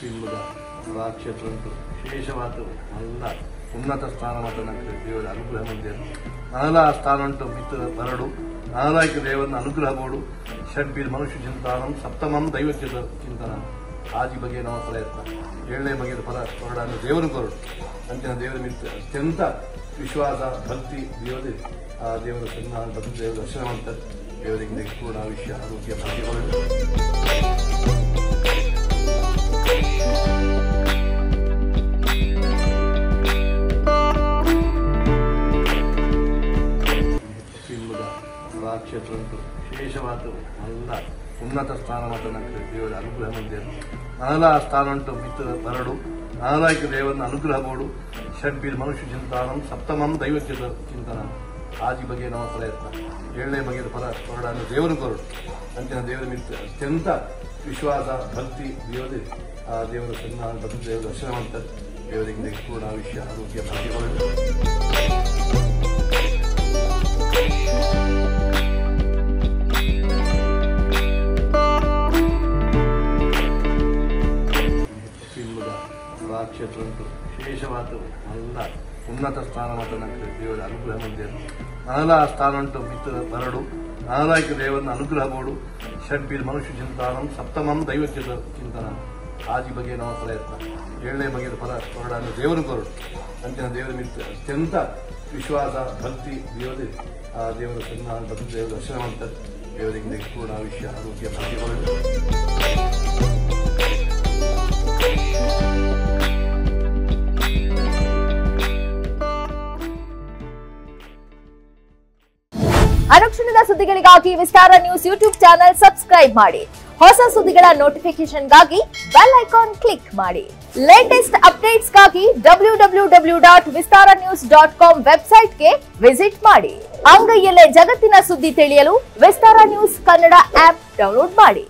ಎಂಬುದ ಕ್ಷೇತ್ರ ಉಂಟು ವಿಶೇಷವಾದ ಎಲ್ಲ ಉನ್ನತ ಸ್ಥಾನಮಾನ ದೇವರ ಅನುಗ್ರಹ ಮಂದಿರ ನಾನಾ ಸ್ಥಾನ ಉಂಟು ಮಿತ್ರ ಬರಡು ನಾನಾಯ್ಕ ದೇವರನ್ನ ಅನುಗ್ರಹ ಬೋಡು ಷಡ್ಬೀರ್ ಮನುಷ್ಯ ಚಿಂತಾನಂ ಸಪ್ತಮಂ ದೈವತ್ಯದ ಚಿಂತನ ಆಜಿ ಬಗೆಯ ನಮ್ಮ ಪ್ರಯತ್ನ 7ನೇ ಬಗೆಯ ಫಲ ಹೊರಡನ್ನು ದೇವರು ಕೊರಡು ಅಂತಿನ ದೇವರ ಮಿತ್ರ ಅತ್ಯಂತ ವಿಶ್ವಾಸ ಭಕ್ತಿ ದೇವತೆ ಆ ದೇವರ ಸನ್ಮಾನ ಭಕ್ತಿ ದೇವರ ದರ್ಶನ ಮಾಡ್ತಾರೆ ದೇವರಿಗೆ ಪೂರ್ಣ ಆಯುಷ್ಯ ಆರೋಗ್ಯ ಭಾಗ್ಯ ಹೊರಡು ಕ್ಷೇತ್ರ ಉಂಟು ವಿಶೇಷವಾದ ಎಲ್ಲ ಉನ್ನತ ಸ್ಥಾನಮಾನ ದೇವರ ಅನುಗ್ರಹ ಮಂದಿರ ನಾನಾ ಸ್ಥಾನ ಉಂಟು ಮಿತ್ರ ಬರಡು ನಾನಾಯ್ಕ ದೇವರನ್ನ ಅನುಗ್ರಹ ಬೋಡು ಷಡ್ಬೀರ್ ಮನುಷ್ಯ ಚಿಂತಾನಂ ಸಪ್ತಮಂ ದೈವತ್ಯದ ಚಿಂತನ ಆಜಿ ಬಗೆಯ ನಮ್ಮ ಪ್ರಯತ್ನ 7ನೇ ಬಗೆಯ ಫಲ ಹೊರಡನ್ನು ದೇವರು ಕೊರಡು ಅಂತಿನ ದೇವರ ಮಿತ್ರ ಅತ್ಯಂತ ವಿಶ್ವಾಸ ಭಕ್ತಿ ದೇವತೆ ಆ ದೇವರ ಸನ್ಮಾನ ಭಕ್ತಿ ದೇವರ ದರ್ಶನ ಮಾಡ್ತಾರೆ ದೇವರಿಗೆ ಪೂರ್ಣ ಆಯುಷ್ಯ ಆರೋಗ್ಯ ಭಾಗ್ಯ ಹೊರಡು ಕ್ಷೇತ್ರ ಉಂಟು ವಿಶೇಷವಾದ ಎಲ್ಲ ಉನ್ನತ ಸ್ಥಾನಮಾನ ದೇವರ ಅನುಗ್ರಹ ಮಂದಿರ ನಾನಾ ಸ್ಥಾನ ಉಂಟು ಮಿತ್ರ ಬರಡು ನಾನಾಯ್ಕ ದೇವರನ್ನ ಅನುಗ್ರಹ ಬೋಡು ಷಡ್ಬೀರ್ ಮನುಷ್ಯ ಚಿಂತಾನಂ ಸಪ್ತಮಂ ದೈವತ್ಯದ ಚಿಂತನ ಆಜಿ ಬಗೆಯ ನಮ್ಮ ಪ್ರಯತ್ನ 7ನೇ ಬಗೆಯ ಫಲ ಹೊರಡನ್ನು ದೇವರು ಕೊರಡು ಅಂತಿನ ದೇವರ ಮಿತ್ರ ಅತ್ಯಂತ ವಿಶ್ವಾಸ ಭಕ್ತಿ ದೇವತೆ ಆ ದೇವರ ಸನ್ಮಾನ ಭಕ್ತಿ ದೇವರ ದರ್ಶನ ಮಾಡ್ತಾರೆ ದೇವರಿಗೆ ಪೂರ್ಣ ಆಯುಷ್ಯ ಆರೋಗ್ಯ ಭಾಗ್ಯ ಹೊರಡು ಅನುಕ್ಷಣದ ಸುದ್ದಿಗಳಿಗಾಗಿ ವಿಸ್ತಾರ ನ್ಯೂಸ್ ಯೂಟ್ಯೂಬ್ ಚಾನೆಲ್ ಸಬ್ಸ್ಕ್ರೈಬ್ ಮಾಡಿ. ಹೊಸ ಸುದ್ದಿಗಳ ನೋಟಿಫಿಕೇಶನ್ಗಾಗಿ ಬೆಲ್ ಐಕಾನ್ ಕ್ಲಿಕ್ ಮಾಡಿ. ಲೇಟೆಸ್ಟ್ ಅಪ್ಡೇಟ್ಸ್ಗಾಗಿ www.vistaranews.com ವೆಬ್ಸೈಟ್ಗೆ ವಿಸಿಟ್ ಮಾಡಿ. ಅಂಗೈಯಲ್ಲೇ ಜಗತ್ತಿನ ಸುದ್ದಿ ತಿಳಿಯಲು ವಿಸ್ತಾರ ನ್ಯೂಸ್ ಕನ್ನಡ ಆಪ್ ಡೌನ್ಲೋಡ್ ಮಾಡಿ.